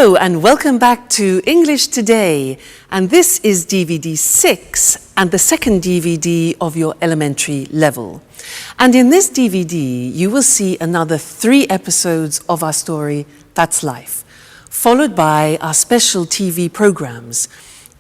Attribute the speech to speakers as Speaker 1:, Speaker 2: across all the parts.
Speaker 1: Hello and welcome back to English Today, and this is DVD 6 and the second DVD of your elementary level. And in this DVD you will see another 3 episodes of our story, That's Life, followed by our special TV programs.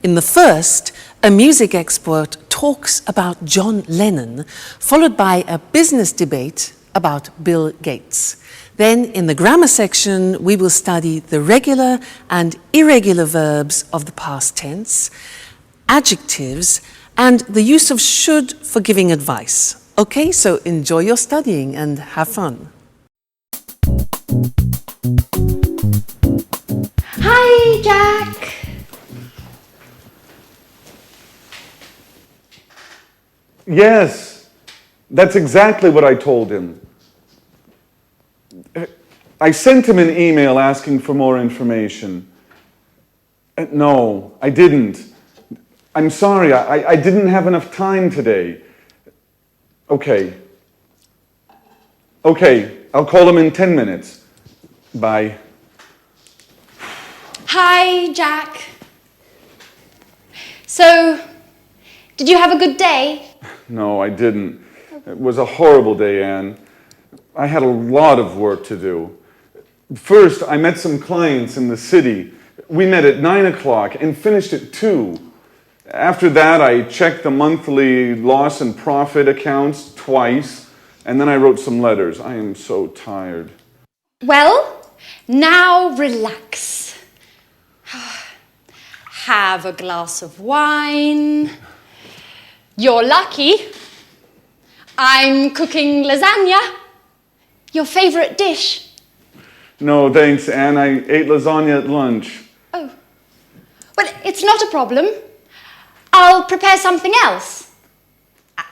Speaker 1: In the first, a music expert talks about John Lennon, followed by a business debate about Bill Gates. Then in the grammar section, we will study the regular and irregular verbs of the past tense, adjectives, and the use of should for giving advice. Okay, so enjoy your studying and have fun.
Speaker 2: Hi, Jack.
Speaker 3: Yes, that's exactly what I told him. I sent him an email asking for more information. No, I didn't. I'm sorry, I didn't have enough time today. Okay, I'll call him in 10 minutes. Bye.
Speaker 2: Hi, Jack. So, did you have a good day?
Speaker 3: No, I didn't. It was a horrible day, Anne. I had a lot of work to do. First, I met some clients in the city. We met at 9 o'clock and finished at 2. After that, I checked the monthly loss and profit accounts twice, and then I wrote some letters. I am so tired.
Speaker 2: Well, now relax. Have a glass of wine. You're lucky. I'm cooking lasagna. Your favourite dish.
Speaker 3: No, thanks, Anne. I ate lasagna at lunch.
Speaker 2: Oh. Well, it's not a problem. I'll prepare something else.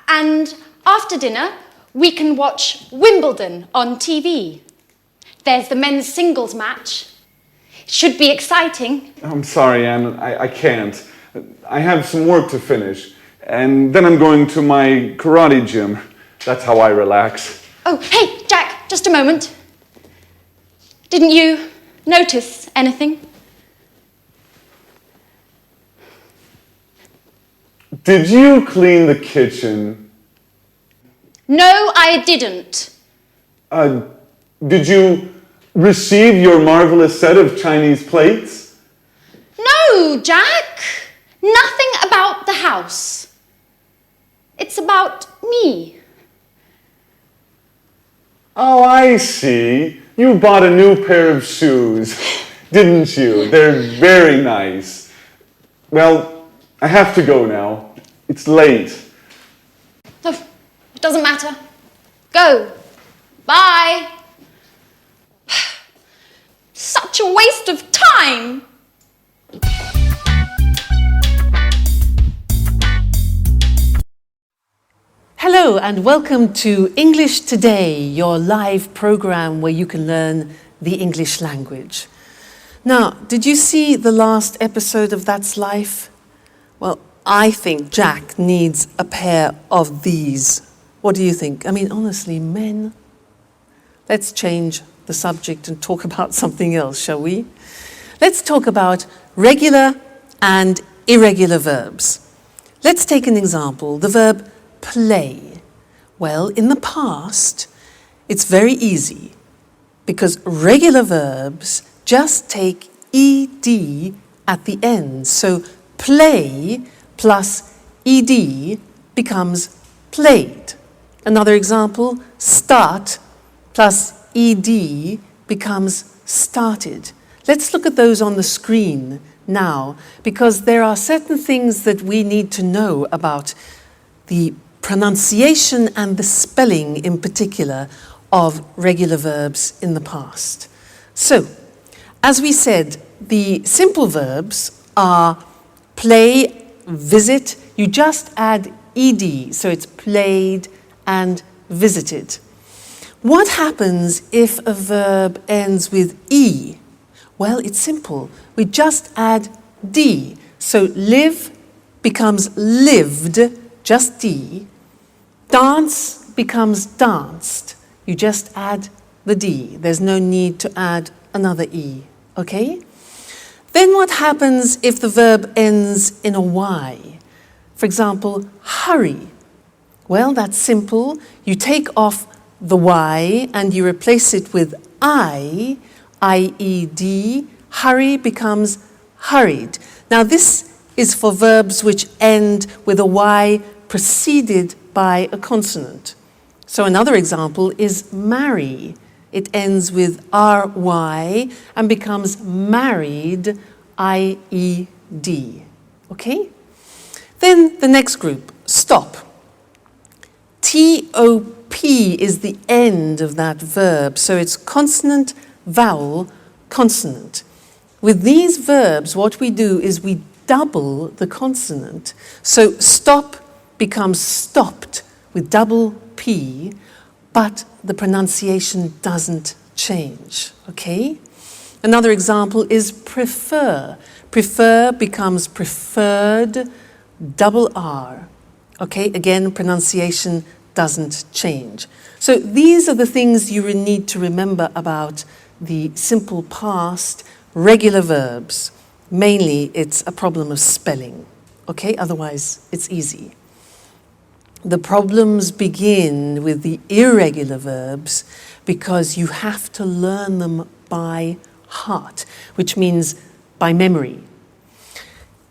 Speaker 2: And after dinner, we can watch Wimbledon on TV. There's the men's singles match. It should be exciting.
Speaker 3: I'm sorry, Anne. I can't. I have some work to finish. And then I'm going to my karate gym. That's how I relax.
Speaker 2: Oh, hey, Jack, just a moment. Didn't you notice anything?
Speaker 3: Did you clean the kitchen?
Speaker 2: No, I didn't.
Speaker 3: Did you receive your marvelous set of Chinese plates?
Speaker 2: No, Jack. Nothing about the house. It's about me.
Speaker 3: Oh, I see. You bought a new pair of shoes, didn't you? They're very nice. Well, I have to go now. It's late.
Speaker 2: Oh, it doesn't matter. Go. Bye. Such a waste of time.
Speaker 1: Hello and welcome to English Today, your live program where you can learn the English language. Now, did you see the last episode of That's Life? Well, I think Jack needs a pair of these. What do you think? I mean, honestly, men. Let's change the subject and talk about something else, shall we? Let's talk about regular and irregular verbs. Let's take an example, the verb play. Well, in the past, it's very easy because regular verbs just take ed at the end. So play plus ed becomes played. Another example, start plus ed becomes started. Let's look at those on the screen now because there are certain things that we need to know about the pronunciation and the spelling in particular of regular verbs in the past. So, as we said, the simple verbs are play, visit. You just add ed, so it's played and visited. What happens if a verb ends with e? Well, it's simple. We just add d. So live becomes lived, just d. Dance becomes danced. You just add the d. There's no need to add another e, okay? Then what happens if the verb ends in a Y? For example, hurry. Well, that's simple. You take off the Y and you replace it with I-E-D. Hurry becomes hurried. Now this is for verbs which end with a Y preceded by a consonant. So another example is marry. It ends with R-Y and becomes married, I-E-D. Okay? Then the next group, stop. T-O-P is the end of that verb, so it's consonant, vowel, consonant. With these verbs, what we do is we double the consonant. So stop becomes stopped with double P, but the pronunciation doesn't change, okay? Another example is prefer. Prefer becomes preferred, double R. Okay, again, pronunciation doesn't change. So these are the things you need to remember about the simple past, regular verbs. Mainly, it's a problem of spelling. Okay, otherwise, it's easy. The problems begin with the irregular verbs because you have to learn them by heart, which means by memory.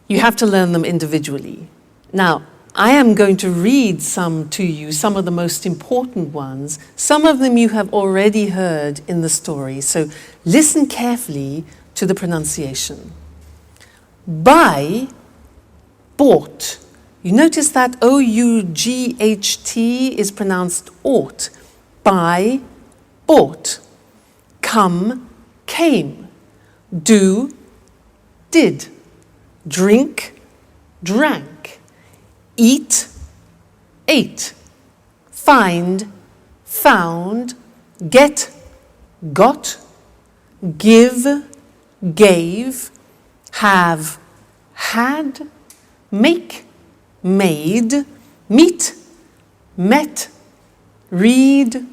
Speaker 1: You have to learn them individually. Now, I am going to read some to you, some of the most important ones. Some of them you have already heard in the story, so listen carefully to the pronunciation. Buy, bought. You notice that O-U-G-H-T is pronounced ought. Buy, bought. Come, came. Do, did. Drink, drank. Eat, ate. Find, found. Get, got. Give, gave. Have, had. Make, made. Meet, met. Read,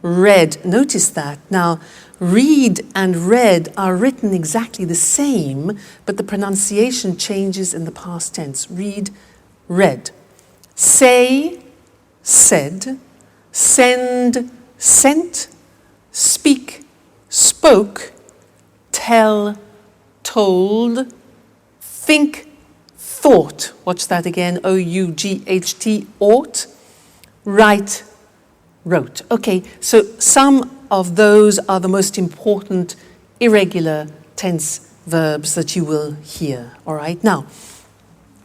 Speaker 1: read. Notice that. Now, read and read are written exactly the same, but the pronunciation changes in the past tense. Read, read. Say, said. Send, sent. Speak, spoke. Tell, told. Think, thought. Watch that again. O-U-G-H-T, ought. Write, wrote. Okay, so some of those are the most important irregular tense verbs that you will hear. All right, now,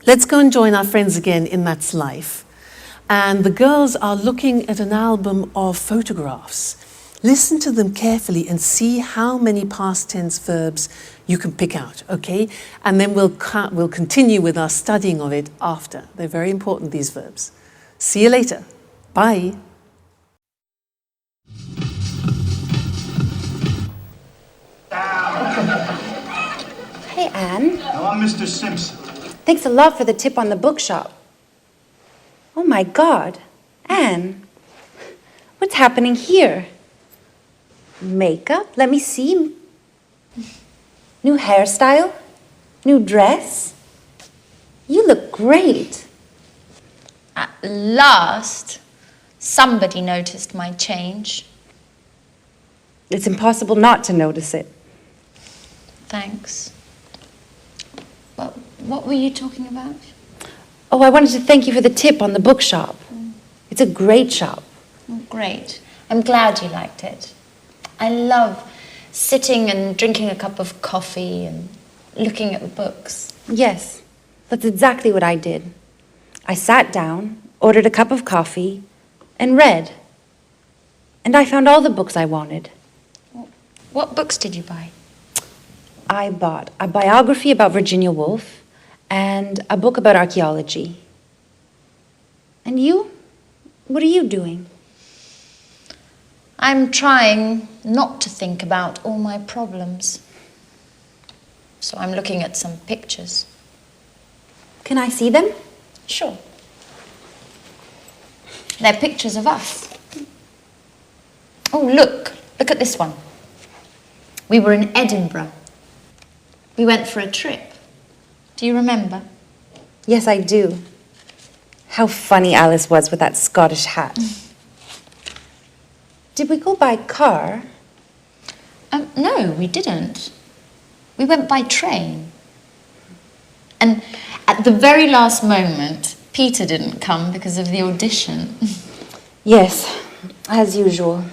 Speaker 1: let's go and join our friends again in That's Life. And the girls are looking at an album of photographs. Listen to them carefully and see how many past tense verbs you can pick out, okay? And then we'll continue with our studying of it after. They're very important, these verbs. See you later. Bye.
Speaker 4: Hey, Anne.
Speaker 5: Now, I'm Mr. Simpson.
Speaker 4: Thanks a lot for the tip on the bookshop. Oh, my God. Anne, what's happening here? Makeup? Let me see. New hairstyle? New dress? You look great.
Speaker 2: At last, somebody noticed my change.
Speaker 4: It's impossible not to notice it.
Speaker 2: Thanks. Well, what were you talking about?
Speaker 4: Oh, I wanted to thank you for the tip on the bookshop. It's a great shop.
Speaker 2: Oh, great. I'm glad you liked it. I love sitting and drinking a cup of coffee and looking at the books.
Speaker 4: Yes, that's exactly what I did. I sat down, ordered a cup of coffee, and read. And I found all the books I wanted.
Speaker 2: What books did you buy?
Speaker 4: I bought a biography about Virginia Woolf and a book about archaeology. And you? What are you doing?
Speaker 2: I'm trying not to think about all my problems. So I'm looking at some pictures.
Speaker 4: Can I see them?
Speaker 2: Sure. They're pictures of us. Oh, look at this one. We were in Edinburgh. We went for a trip. Do you remember?
Speaker 4: Yes, I do. How funny Alice was with that Scottish hat. Did we go by car?
Speaker 2: No, we didn't. We went by train. And at the very last moment, Peter didn't come because of the audition.
Speaker 4: Yes, as usual.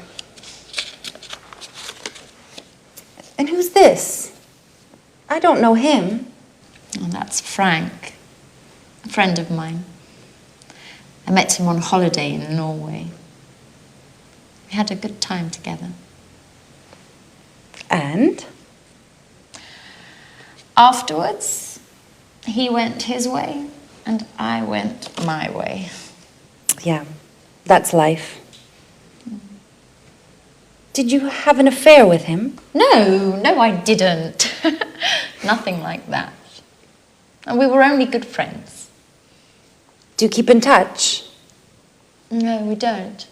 Speaker 4: And who's this? I don't know him.
Speaker 2: Oh, that's Frank, a friend of mine. I met him on holiday in Norway. We had a good time together.
Speaker 4: And?
Speaker 2: Afterwards, he went his way and I went my way.
Speaker 4: Yeah, that's life. Did you have an affair with him?
Speaker 2: No, I didn't. Nothing like that. And we were only good friends.
Speaker 4: Do you keep in touch?
Speaker 2: No, we don't.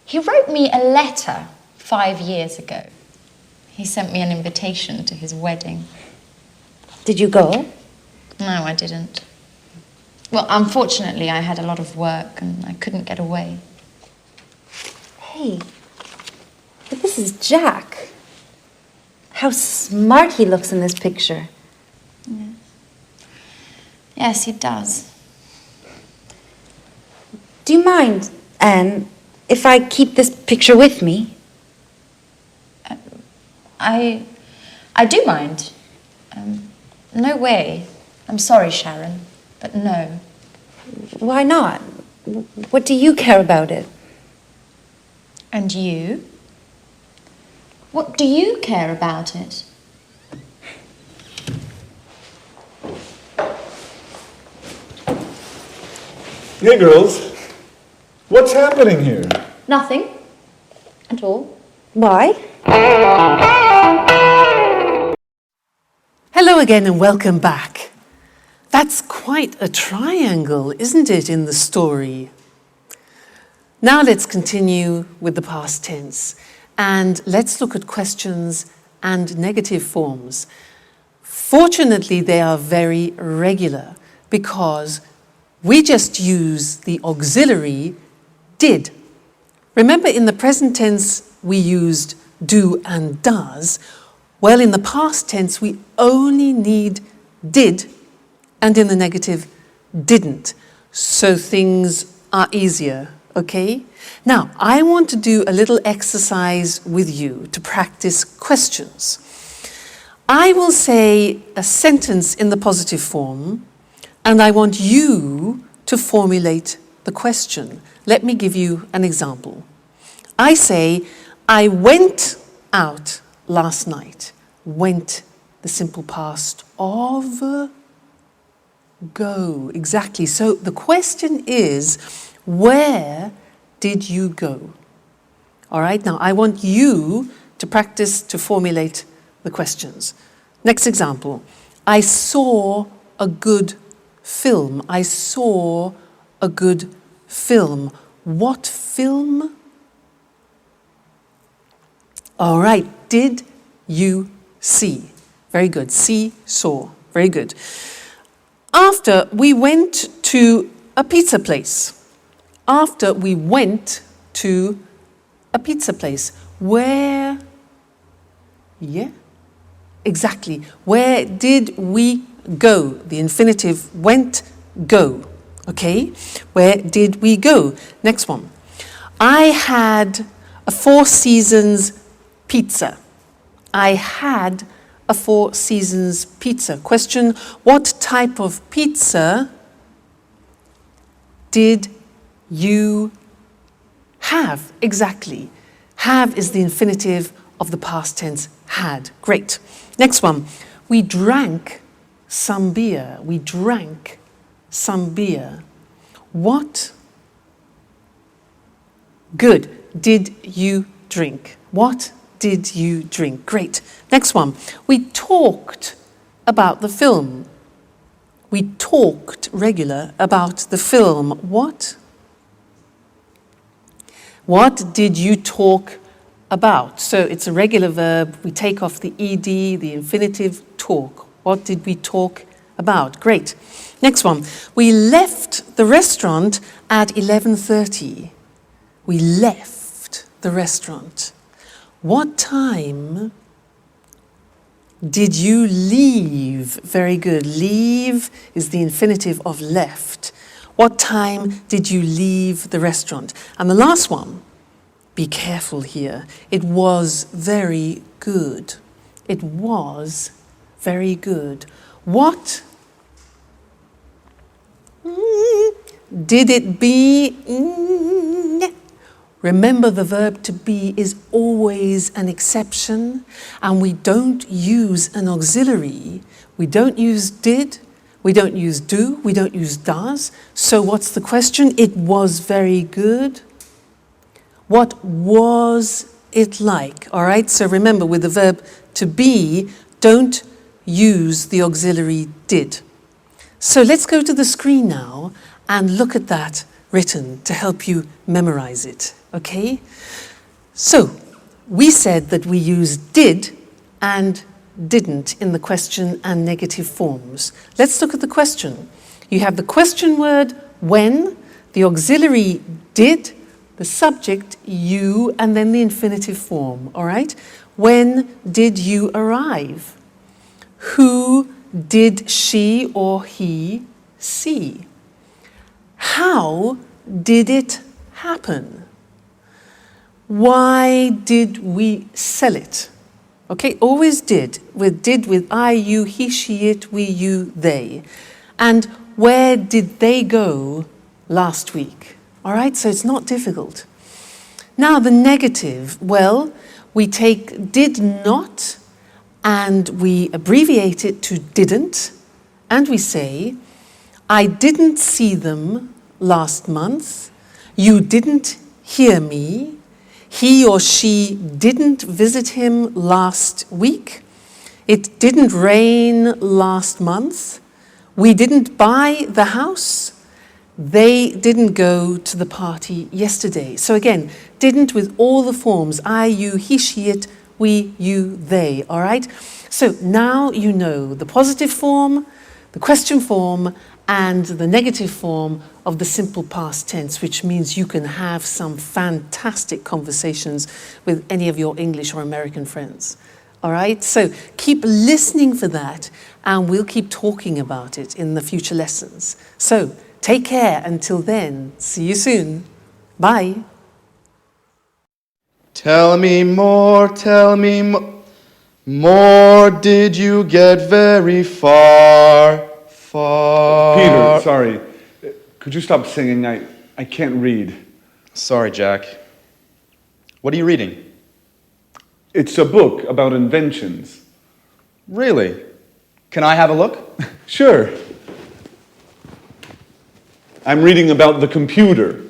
Speaker 2: He wrote me a letter 5 years ago. He sent me an invitation to his wedding.
Speaker 4: Did you go?
Speaker 2: No, I didn't. Well, unfortunately, I had a lot of work and I couldn't get away.
Speaker 4: Hey, but this is Jack. How smart he looks in this picture.
Speaker 2: Yes, he does.
Speaker 4: Do you mind, Anne, if I keep this picture with me?
Speaker 2: I do mind. No way. I'm sorry, Sharon, but no.
Speaker 4: Why not? What do you care about it?
Speaker 2: And you? What do you care about it?
Speaker 5: Hey girls, what's happening here?
Speaker 2: Nothing at all.
Speaker 4: Why?
Speaker 1: Hello again and welcome back. That's quite a triangle, isn't it, in the story? Now let's continue with the past tense and let's look at questions and negative forms. Fortunately, they are very regular because we just use the auxiliary did. Remember, in the present tense, we used do and does. Well, in the past tense, we only need did, and in the negative, didn't. So things are easier, okay? Now, I want to do a little exercise with you to practice questions. I will say a sentence in the positive form, and I want you to formulate the question. Let me give you an example. I say, I went out last night. Went, the simple past of go. Exactly. So the question is, where did you go? All right. Now I want you to practice to formulate the questions. Next example. I saw a good film. I saw a good film. What film? All right. Did you see? Very good. See, saw. Very good. After we went to a pizza place. After we went to a pizza place. Where? Yeah, exactly. Where did we go? The infinitive went, go. Okay? Where did we go? Next one. I had a Four Seasons pizza. I had a Four Seasons pizza. Question, what type of pizza did you have? Exactly. Have is the infinitive of the past tense had. Great. Next one. We drank some beer. We drank some beer. What? Good. Did you drink? What did you drink? Great. Next one. We talked about the film. We talked regular about the film. What? What did you talk about. So it's a regular verb. We take off the ed, the infinitive, talk. What did we talk about? Great. Next one. We left the restaurant at 11:30. We left the restaurant. What time did you leave? Very good. Leave is the infinitive of left. What time did you leave the restaurant? And the last one, be careful here. It was very good. It was very good. What did it be? Remember, the verb to be is always an exception, and we don't use an auxiliary. We don't use did, we don't use do, we don't use does. So what's the question? It was very good. What was it like? All right, so remember, with the verb to be, don't use the auxiliary did. So let's go to the screen now and look at that written to help you memorize it, okay? So we said that we use did and didn't in the question and negative forms. Let's look at the question. You have the question word when, the auxiliary did, the subject you, and then the infinitive form, all right? When did you arrive? Who did she or he see? How did it happen? Why did we sell it? Okay, always did with I, you, he, she, it, we, you, they. And where did they go last week? All right, so it's not difficult. Now the negative, well, we take did not and we abbreviate it to didn't, and we say, I didn't see them last month, you didn't hear me, he or she didn't visit him last week, it didn't rain last month, we didn't buy the house, they didn't go to the party yesterday. So again, didn't with all the forms, I, you, he, she, it, we, you, they, all right? So now you know the positive form, the question form, and the negative form of the simple past tense, which means you can have some fantastic conversations with any of your English or American friends. All right, so keep listening for that, and we'll keep talking about it in the future lessons. So take care until then. See you soon. Bye.
Speaker 6: Tell me more, more. Did you get very far?
Speaker 3: Peter, sorry. Could you stop singing? I can't read.
Speaker 6: Sorry, Jack. What are you reading?
Speaker 3: It's a book about inventions.
Speaker 6: Really? Can I have a look?
Speaker 3: Sure. I'm reading about the computer.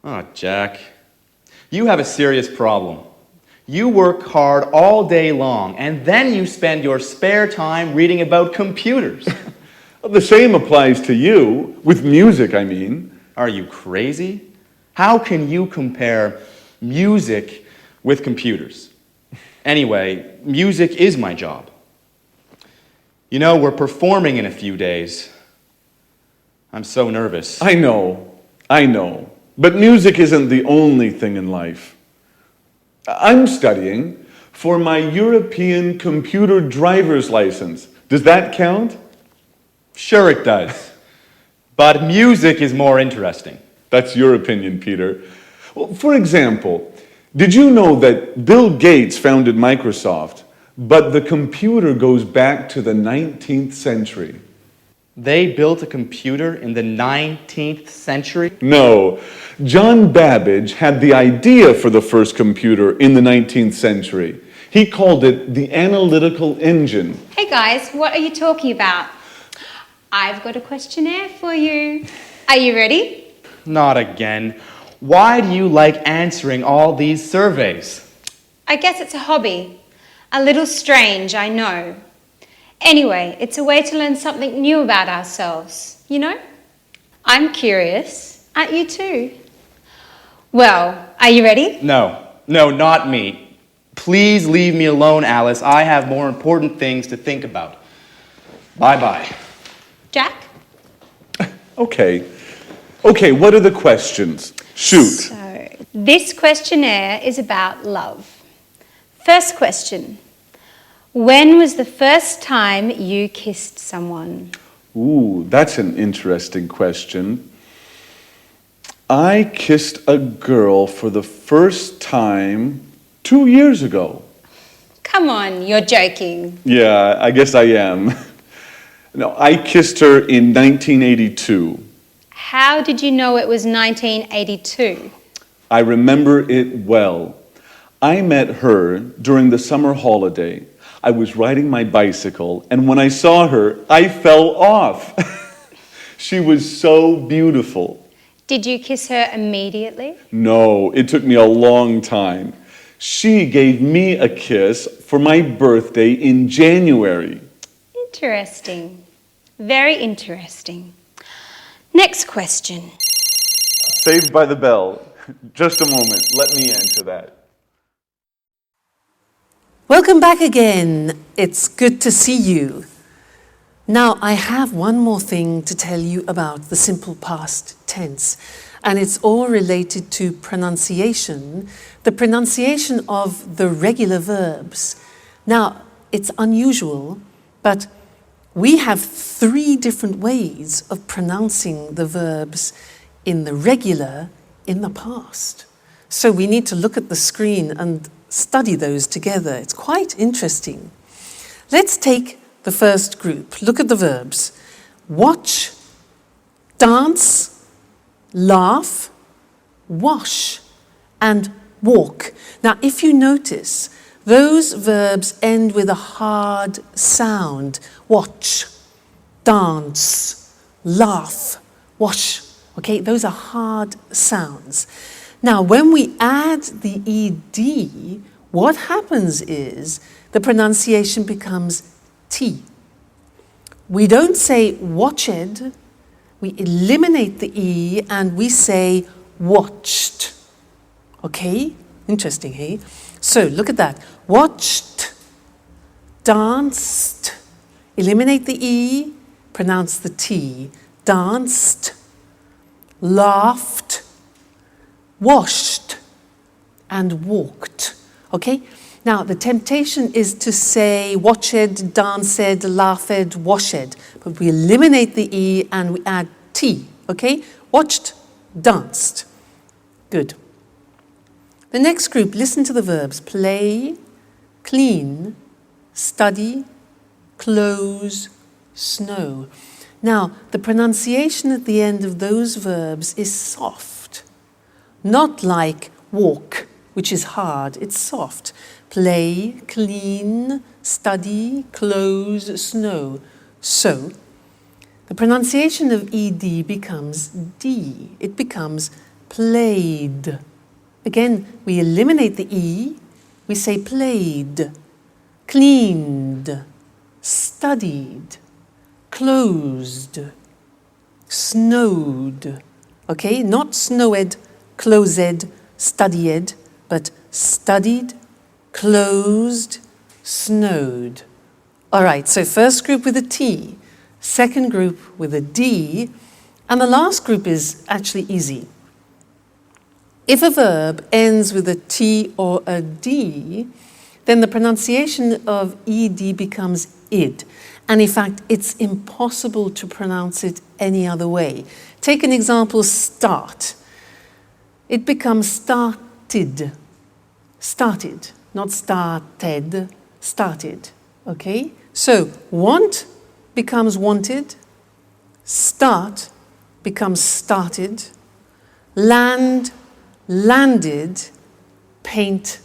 Speaker 6: Oh, Jack. You have a serious problem. You work hard all day long, and then you spend your spare time reading about computers.
Speaker 3: The same applies to you, with music, I mean.
Speaker 6: Are you crazy? How can you compare music with computers? Anyway, music is my job. You know, we're performing in a few days. I'm so nervous.
Speaker 3: I know. But music isn't the only thing in life. I'm studying for my European computer driver's license. Does that count?
Speaker 6: Sure it does. But music is more interesting.
Speaker 3: That's your opinion, Peter. Well, for example, did you know that Bill Gates founded Microsoft, but the computer goes back to the 19th century?
Speaker 6: They built a computer in the 19th century?
Speaker 3: No. John Babbage had the idea for the first computer in the 19th century. He called it the analytical engine.
Speaker 7: Hey guys, what are you talking about? I've got a questionnaire for you. Are you ready?
Speaker 6: Not again. Why do you like answering all these surveys?
Speaker 7: I guess it's a hobby. A little strange, I know. Anyway, it's a way to learn something new about ourselves, you know? I'm curious. Aren't you too? Well, are you ready?
Speaker 6: No, not me. Please leave me alone, Alice. I have more important things to think about. Bye-bye.
Speaker 7: Jack?
Speaker 3: Okay, what are the questions? Shoot.
Speaker 7: So, this questionnaire is about love. First question. When was the first time you kissed someone?
Speaker 3: Ooh, that's an interesting question. I kissed a girl for the first time 2 years ago.
Speaker 7: Come on, you're joking.
Speaker 3: Yeah, I guess I am. No, I kissed her in 1982.
Speaker 7: How did you know it was 1982?
Speaker 3: I remember it well. I met her during the summer holiday. I was riding my bicycle, and when I saw her, I fell off. She was so beautiful.
Speaker 7: Did you kiss her immediately?
Speaker 3: No, it took me a long time. She gave me a kiss for my birthday in January.
Speaker 7: Interesting. Very interesting. Next question.
Speaker 3: Saved by the bell. Just a moment, let me answer that.
Speaker 1: Welcome back again. It's good to see you. Now, I have one more thing to tell you about the simple past tense, and it's all related to pronunciation, the pronunciation of the regular verbs. Now, it's unusual, but we have 3 different ways of pronouncing the verbs in the regular in the past. So we need to look at the screen and study those together. It's quite interesting. Let's take the first group. Look at the verbs. Watch, dance, laugh, wash, and walk. Now, if you notice, those verbs end with a hard sound. Watch, dance, laugh, wash. Okay, those are hard sounds. Now, when we add the ed, what happens is the pronunciation becomes T. We don't say watched, we eliminate the E and we say watched. Okay? Interesting, hey? So look at that. Watched, danced, eliminate the E, pronounce the T. Danced, laughed, washed, and walked. Okay? Now, the temptation is to say watched, danced, laughed, washed, but we eliminate the E and we add T, okay? Watched, danced. Good. The next group, listen to the verbs. Play, clean, study, close, snow. Now, the pronunciation at the end of those verbs is soft, not like walk, which is hard, it's soft. Play, clean, study, close, snow. So, the pronunciation of ed becomes D. It becomes played. Again, we eliminate the E. We say played, cleaned, studied, closed, snowed. Okay, not snowed, closed, studied, but studied, closed, snowed. All right, so first group with a T, second group with a D, and the last group is actually easy. If a verb ends with a T or a D, then the pronunciation of ed becomes id. And in fact, it's impossible to pronounce it any other way. Take an example, start. It becomes started. Started. Not started, started, okay? So, want becomes wanted, start becomes started, land, landed, paint,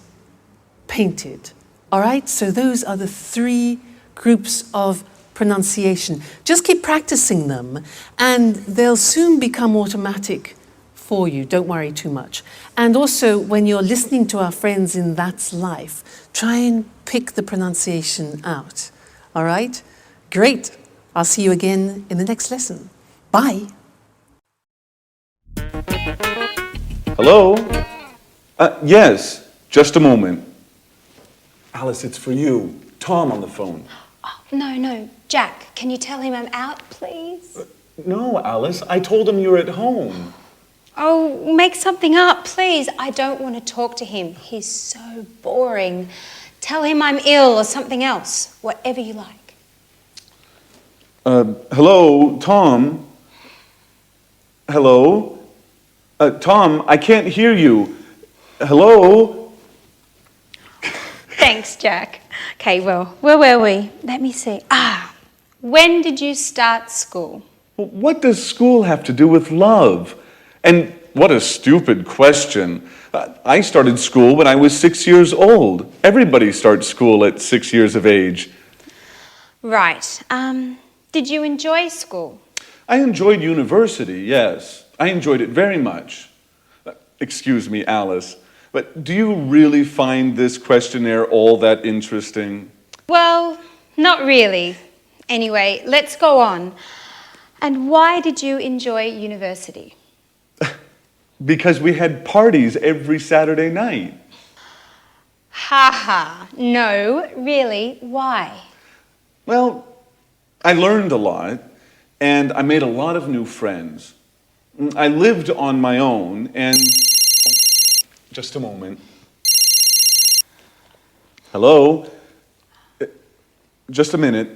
Speaker 1: painted. All right, so those are the 3 groups of pronunciation. Just keep practicing them and they'll soon become automatic for you. Don't worry too much. And also, when you're listening to our friends in That's Life, try and pick the pronunciation out. All right? Great. I'll see you again in the next lesson. Bye.
Speaker 3: Hello? Yes, just a moment. Alice, it's for you. Tom on the phone.
Speaker 7: Oh, no. Jack, can you tell him I'm out, please?
Speaker 3: No, Alice, I told him you're at home.
Speaker 7: Oh, make something up, please. I don't want to talk to him. He's so boring. Tell him I'm ill or something else, whatever you like.
Speaker 3: Hello, Tom? Hello? Tom, I can't hear you. Hello?
Speaker 7: Thanks, Jack. Okay, well, where were we? Let me see. When did you start school?
Speaker 3: What does school have to do with love? And what a stupid question. I started school when I was 6 years old. Everybody starts school at 6 years of age.
Speaker 7: Right. Did you enjoy school?
Speaker 3: I enjoyed university, yes. I enjoyed it very much. Excuse me, Alice, but do you really find this questionnaire all that interesting?
Speaker 7: Well, not really. Anyway, let's go on. And why did you enjoy university?
Speaker 3: Because we had parties every Saturday night.
Speaker 7: No, really, why?
Speaker 3: Well, I learned a lot, and I made a lot of new friends. I lived on my own, and... Just a moment. Hello? Just a minute.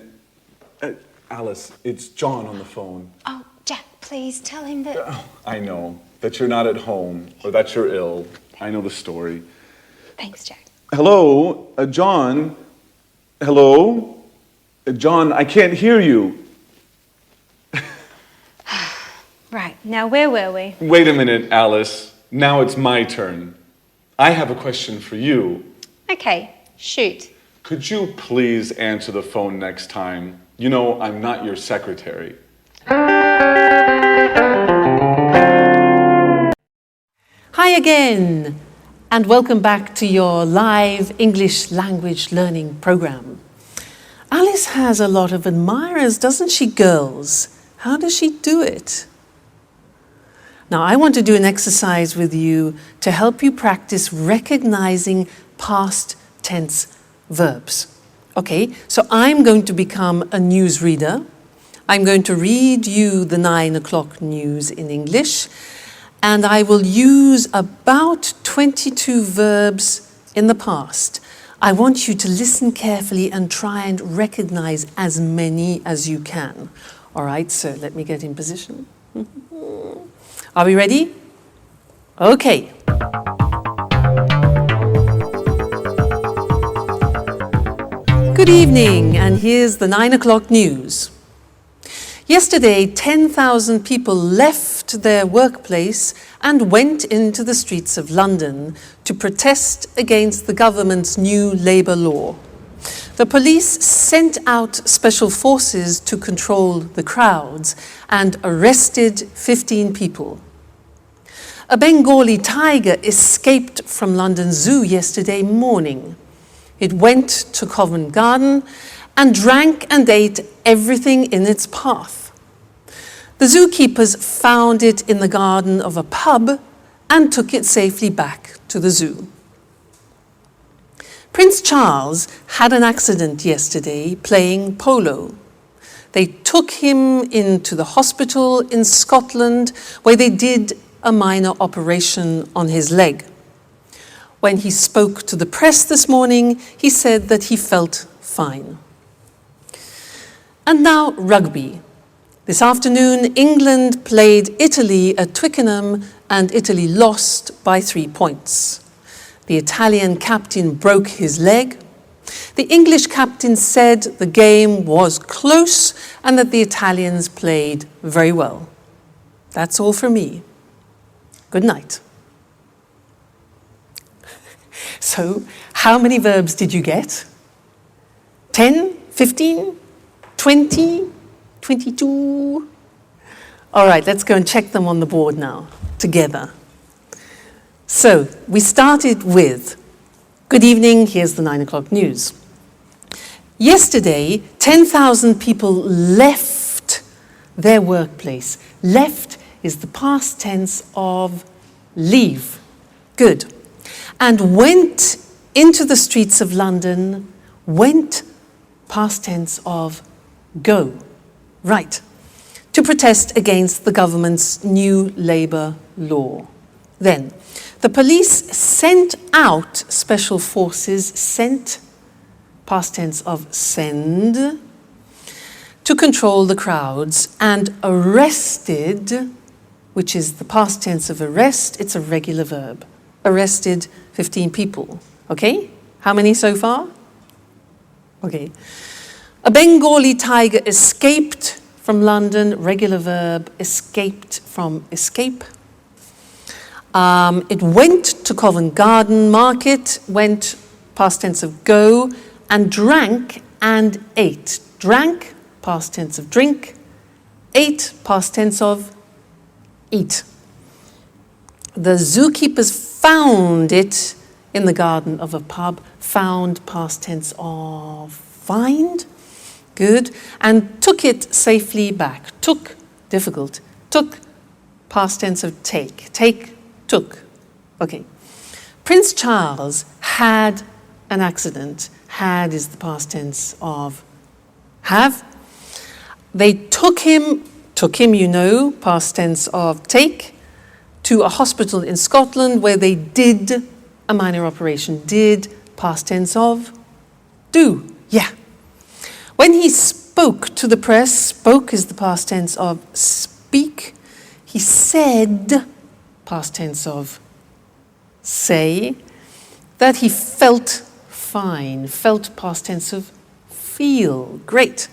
Speaker 3: Alice, it's John on the phone.
Speaker 7: Oh, Jack, please tell him that...
Speaker 3: I know, that you're not at home, or that you're ill. I know the story.
Speaker 7: Thanks, Jack.
Speaker 3: Hello? John? Hello? John, I can't hear you.
Speaker 7: Right, now where were we?
Speaker 3: Wait a minute, Alice. Now it's my turn. I have a question for you.
Speaker 7: Okay, shoot.
Speaker 3: Could you please answer the phone next time? You know, I'm not your secretary.
Speaker 1: Hi again, and welcome back to your live English language learning program. Alice has a lot of admirers, doesn't she, girls? How does she do it? Now, I want to do an exercise with you to help you practice recognizing past tense verbs. Okay, so I'm going to become a newsreader. I'm going to read you the 9 o'clock news in English, and I will use about 22 verbs in the past. I want you to listen carefully and try and recognize as many as you can. All right, so let me get in position. Are we ready? Okay. Good evening, and here's the 9 o'clock news. Yesterday, 10,000 people left their workplace and went into the streets of London to protest against the government's new labour law. The police sent out special forces to control the crowds and arrested 15 people. A Bengali tiger escaped from London Zoo yesterday morning. It went to Covent Garden and drank and ate everything in its path. The zookeepers found it in the garden of a pub and took it safely back to the zoo. Prince Charles had an accident yesterday playing polo. They took him into the hospital in Scotland where they did a minor operation on his leg. When he spoke to the press this morning, he said that he felt fine. And now rugby. This afternoon, England played Italy at Twickenham and Italy lost by 3 points. The Italian captain broke his leg. The English captain said the game was close and that the Italians played very well. That's all from me. Good night. So, how many verbs did you get? 10? 15? 20? 22? All right, let's go and check them on the board now, together. So, we started with, good evening, here's the 9 o'clock news. Yesterday, 10,000 people left their workplace. Left is the past tense of leave. Good. and went into the streets of London. Went, past tense of go. Right. To protest against the government's new labour law. Then, the police sent out special forces, sent, past tense of send, to control the crowds, and arrested, which is the past tense of arrest, it's a regular verb. Arrested 15 people. Okay? How many so far? Okay. A Bengali tiger escaped from London, regular verb, escaped from escape. It went to Covent Garden Market, went, past tense of go, and drank and ate. Drank, past tense of drink. Ate, past tense of eat. The zookeepers found it in the garden of a pub. Found, past tense of find. Good. And took it safely back. Took, difficult. Took, past tense of take. Take, took. Okay. Prince Charles had an accident. Had is the past tense of have. They took him, you know, past tense of take, to a hospital in Scotland where they did a minor operation. Did, past tense of do. Yeah. When he spoke to the press, spoke is the past tense of speak. He said, past tense of say, that he felt fine. Felt, past tense of feel. Great.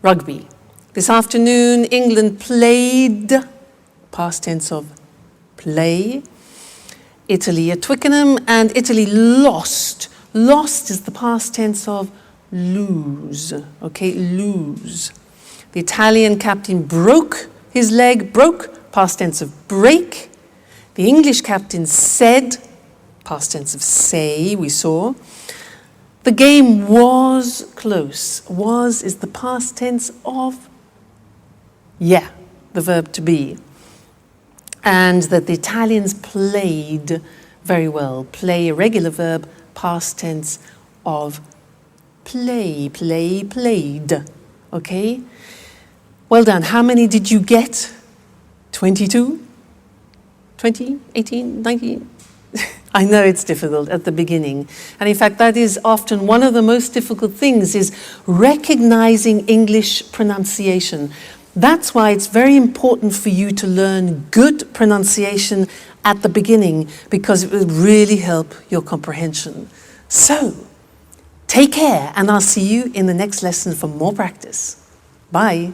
Speaker 1: Rugby. This afternoon, England played, past tense of play, Italy at Twickenham, and Italy lost. Lost is the past tense of lose. Okay, lose. The Italian captain broke his leg, broke, past tense of break. The English captain said, past tense of say, we saw. The game was close. Was is the past tense of yeah, the verb to be. And that the Italians played very well. Play, a regular verb, past tense of play, play, played. Okay? Well done. How many did you get? 22? 20? 18? 19? I know it's difficult at the beginning. And in fact, that is often one of the most difficult things, is recognizing English pronunciation. That's why it's very important for you to learn good pronunciation at the beginning, because it will really help your comprehension. So, take care, and I'll see you in the next lesson for more practice. Bye.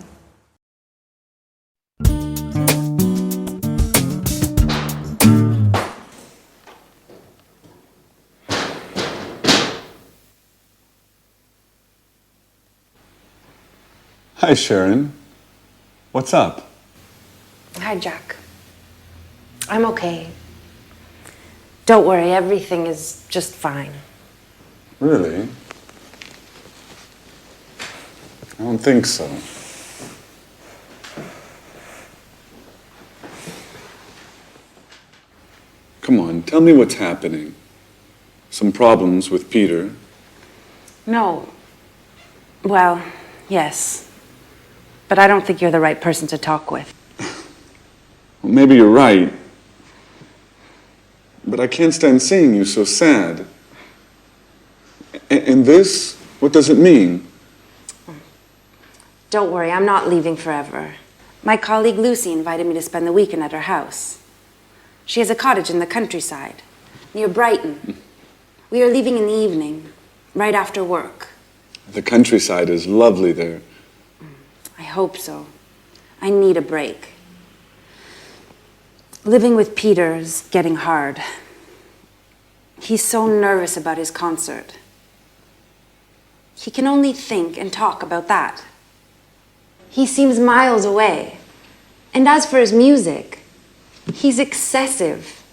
Speaker 3: Hi, Sharon. What's up?
Speaker 8: Hi, Jack. I'm okay. Don't worry, everything is just fine.
Speaker 3: Really? I don't think so. Come on, tell me what's happening. Some problems with Peter?
Speaker 8: No. Well, yes. But I don't think you're the right person to talk with.
Speaker 3: Well, maybe you're right. But I can't stand seeing you so sad. And this, what does it mean?
Speaker 8: Don't worry, I'm not leaving forever. My colleague Lucy invited me to spend the weekend at her house. She has a cottage in the countryside, near Brighton. We are leaving in the evening, right after work.
Speaker 3: The countryside is lovely there.
Speaker 8: I hope so. I need a break. Living with Peter's getting hard. He's so nervous about his concert. He can only think and talk about that. He seems miles away. And as for his music, he's excessive.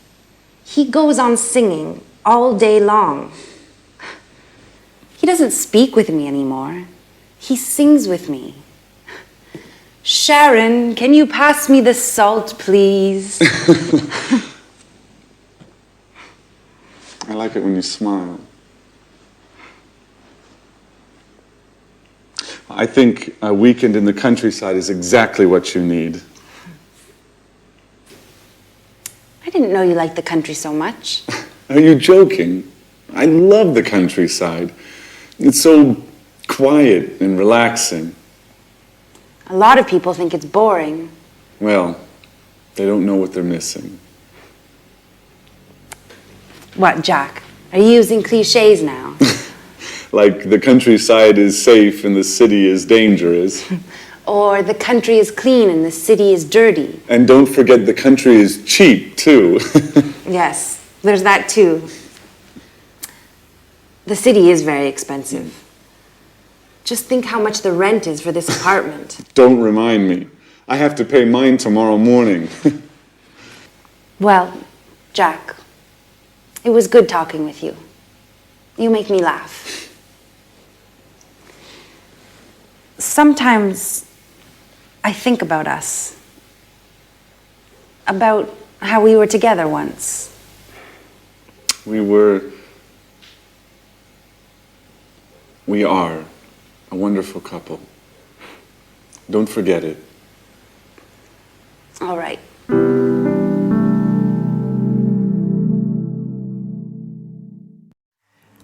Speaker 8: He goes on singing all day long. He doesn't speak with me anymore. He sings with me. Sharon, can you pass me the salt, please?
Speaker 3: like it when you smile. I think a weekend in the countryside is exactly what you need.
Speaker 8: I didn't know you liked the country so much.
Speaker 3: Are you joking? I love the countryside. It's so quiet and relaxing.
Speaker 8: A lot of people think it's boring.
Speaker 3: Well, they don't know what they're missing.
Speaker 8: What, Jack? Are you using cliches now?
Speaker 3: Like the countryside is safe and the city is dangerous.
Speaker 8: Or the country is clean and the city is dirty.
Speaker 3: And don't forget the country is cheap, too.
Speaker 8: Yes, there's that too. The city is very expensive. Just think how much the rent is for this apartment.
Speaker 3: Don't remind me. I have to pay mine tomorrow morning.
Speaker 8: Well, Jack, it was good talking with you. You make me laugh. Sometimes I think about us. About how we were together once.
Speaker 3: We are a wonderful couple. Don't forget it.
Speaker 8: All right.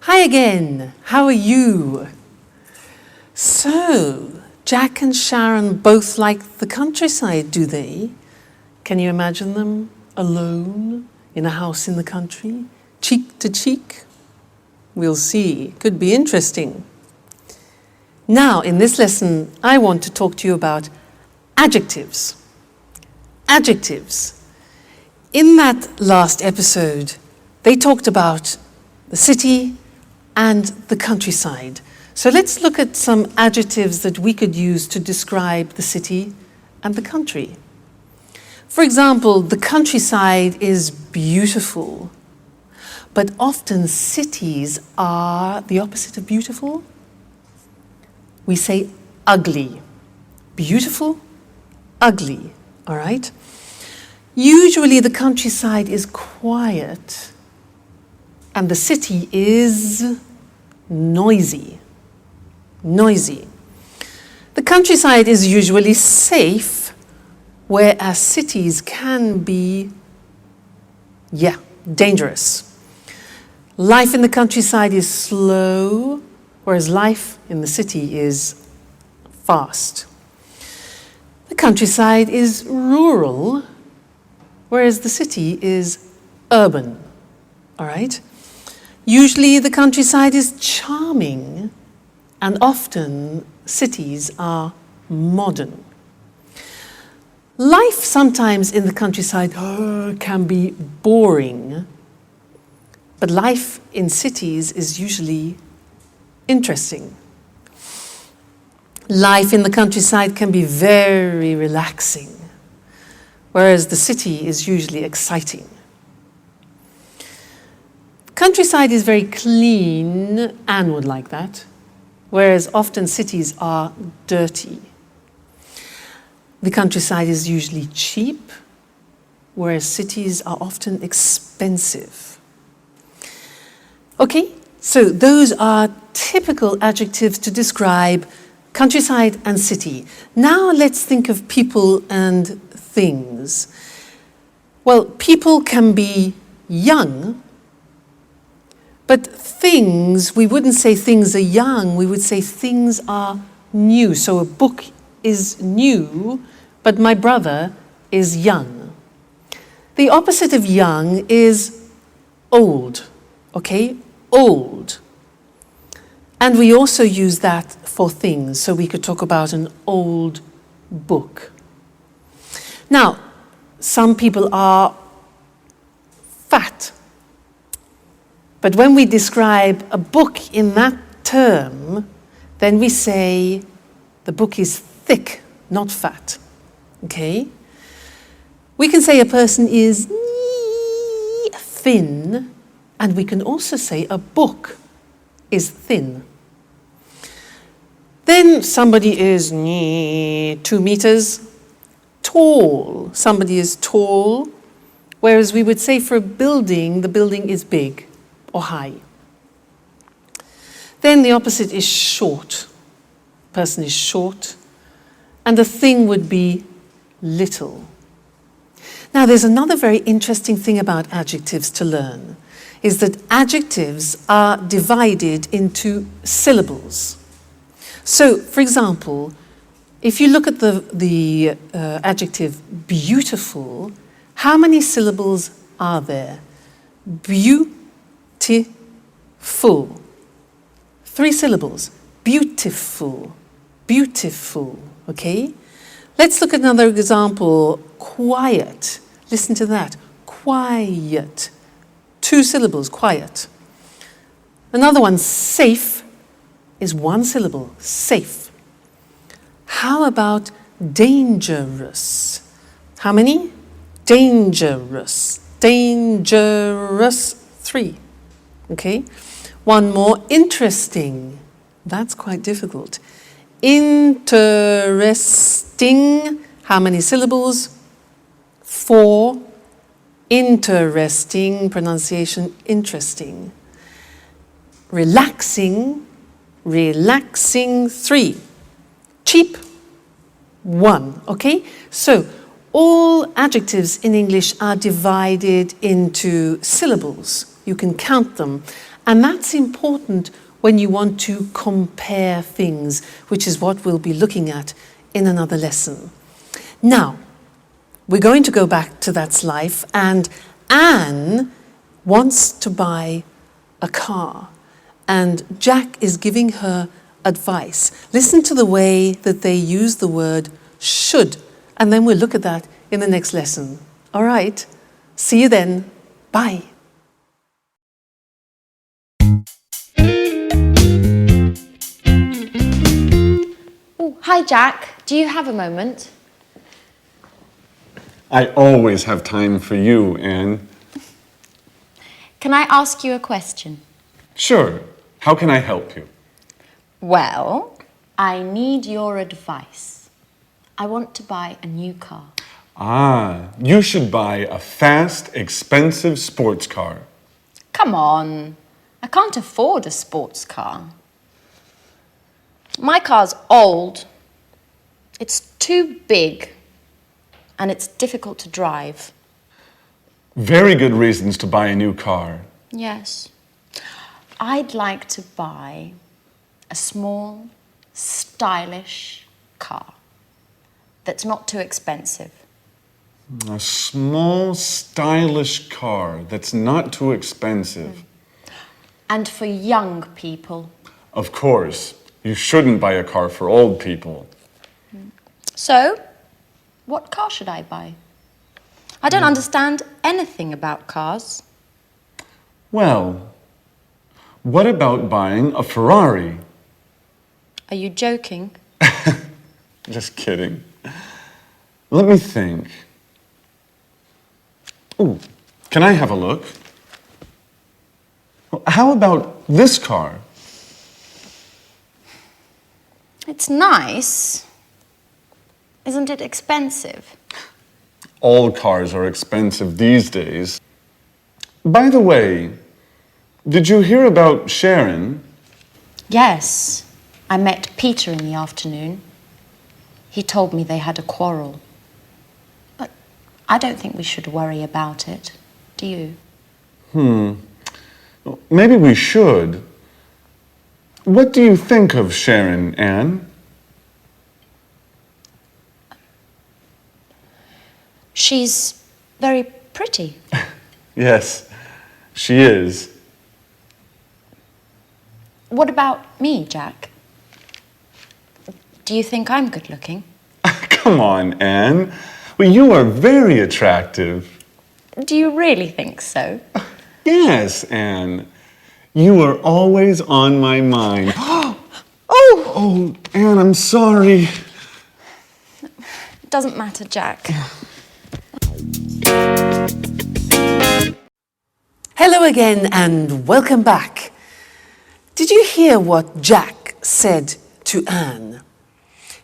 Speaker 1: Hi again. How are you? So, Jack and Sharon both like the countryside, do they? Can you imagine them alone in a house in the country, cheek to cheek? We'll see. Could be interesting. Now, in this lesson, I want to talk to you about adjectives. Adjectives. In that last episode, they talked about the city and the countryside. So let's look at some adjectives that we could use to describe the city and the country. For example, the countryside is beautiful, but often cities are the opposite of beautiful. We say ugly. Beautiful, ugly, all right? Usually the countryside is quiet and the city is noisy. Noisy. The countryside is usually safe, whereas cities can be, dangerous. Life in the countryside is slow, whereas life in the city is fast. The countryside is rural, whereas the city is urban. All right? Usually the countryside is charming, and often cities are modern. Life sometimes in the countryside can be boring, but life in cities is usually interesting. Life in the countryside can be very relaxing, whereas the city is usually exciting. Countryside is very clean, Anne would like that, whereas often cities are dirty. The countryside is usually cheap, whereas cities are often expensive. Okay, so those are typical adjectives to describe countryside and city. Now let's think of people and things. Well, people can be young, but things, we wouldn't say things are young, we would say things are new. So a book is new, but my brother is young. The opposite of young is old, okay? Old. And we also use that for things, so we could talk about an old book. Now, some people are fat. But when we describe a book in that term, then we say the book is thick, not fat. Okay? We can say a person is thin, and we can also say a book is thin. Then somebody is 2 meters tall. Somebody is tall, whereas we would say for a building, the building is big or high. Then the opposite is short. Person is short. And the thing would be little. Now, there's another very interesting thing about adjectives to learn, is that adjectives are divided into syllables. So, for example, if you look at the adjective beautiful, how many syllables are there? Beautiful. 3 syllables. Beautiful. Beautiful. Okay? Let's look at another example. Quiet. Listen to that. Quiet. 2 syllables. Quiet. Another one. Safe is 1 syllable. Safe. How about dangerous? How many? Dangerous. Dangerous. 3. Okay? One more. Interesting. That's quite difficult. Interesting. How many syllables? 4. Interesting. Pronunciation interesting. Relaxing. Relaxing. 3. Cheap. 1. Okay? So, all adjectives in English are divided into syllables. You can count them. And that's important when you want to compare things, which is what we'll be looking at in another lesson. Now, we're going to go back to That's Life, and Anne wants to buy a car, and Jack is giving her advice. Listen to the way that they use the word should, and then we'll look at that in the next lesson. All right, see you then. Bye.
Speaker 2: Hi, Jack. Do you have a moment?
Speaker 3: I always have time for you, Anne.
Speaker 2: Can I ask you a question?
Speaker 3: Sure. How can I help you?
Speaker 2: Well, I need your advice. I want to buy a new car.
Speaker 3: Ah, you should buy a fast, expensive sports car.
Speaker 2: Come on. I can't afford a sports car. My car's old. It's too big. And it's difficult to drive.
Speaker 3: Very good reasons to buy a new car.
Speaker 2: Yes. I'd like to buy a small, stylish car that's not too expensive.
Speaker 3: A small, stylish car that's not too expensive.
Speaker 2: And for young people.
Speaker 3: Of course. You shouldn't buy a car for old people.
Speaker 2: So, what car should I buy? I don't understand anything about cars.
Speaker 3: Well, what about buying a Ferrari?
Speaker 2: Are you joking?
Speaker 3: Just kidding. Let me think. Ooh, can I have a look? How about this car?
Speaker 2: It's nice. Isn't it expensive?
Speaker 3: All cars are expensive these days. By the way, did you hear about Sharon?
Speaker 2: Yes. I met Peter in the afternoon. He told me they had a quarrel. But I don't think we should worry about it. Do you?
Speaker 3: Maybe we should. What do you think of Sharon, Anne?
Speaker 2: She's very pretty.
Speaker 3: Yes, she is.
Speaker 2: What about me, Jack? Do you think I'm good looking?
Speaker 3: Come on, Anne. Well, you are very attractive.
Speaker 2: Do you really think so?
Speaker 3: Yes, Anne. You are always on my mind. Oh, Anne, I'm sorry.
Speaker 2: It doesn't matter, Jack.
Speaker 1: Hello again and welcome back. Did you hear what Jack said to Anne?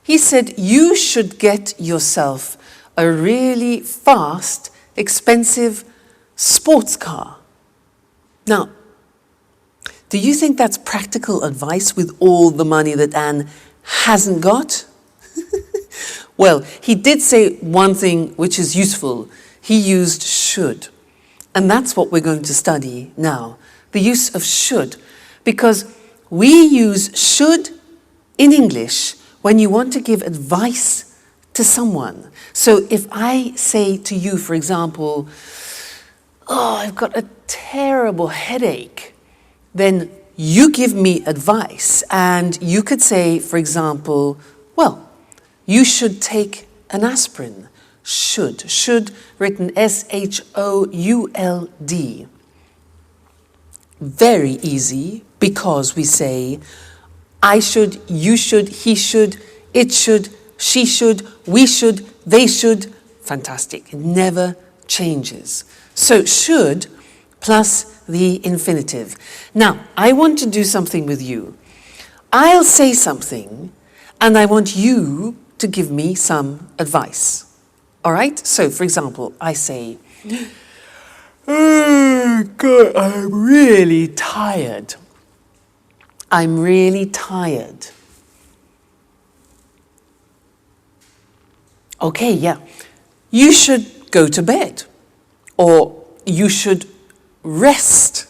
Speaker 1: He said you should get yourself a really fast, expensive sports car. Now, Do you think that's practical advice with all the money that Anne hasn't got? Well, he did say one thing which is useful. He used should. And that's what we're going to study now, the use of should. Because we use should in English when you want to give advice to someone. So if I say to you, for example, oh, I've got a terrible headache, then you give me advice and you could say, for example, well, you should take an aspirin. Should, written S-H-O-U-L-D. Very easy because we say, I should, you should, he should, it should, she should, we should, they should. Fantastic. It never changes. So should plus the infinitive. Now, I want to do something with you. I'll say something and I want you to give me some advice. All right? So, for example, I say, oh, God, I'm really tired. I'm really tired. Okay, yeah. You should go to bed. Or you should rest.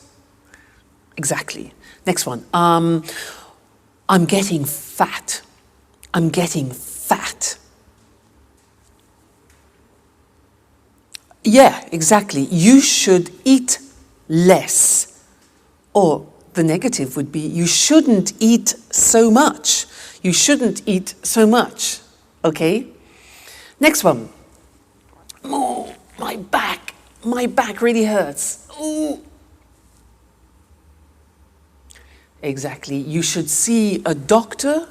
Speaker 1: Exactly. Next one. I'm getting fat. I'm getting fat. Yeah, exactly. You should eat less. Or the negative would be, you shouldn't eat so much. You shouldn't eat so much. Okay? Next one. Oh, my back really hurts. Ooh. Exactly. You should see a doctor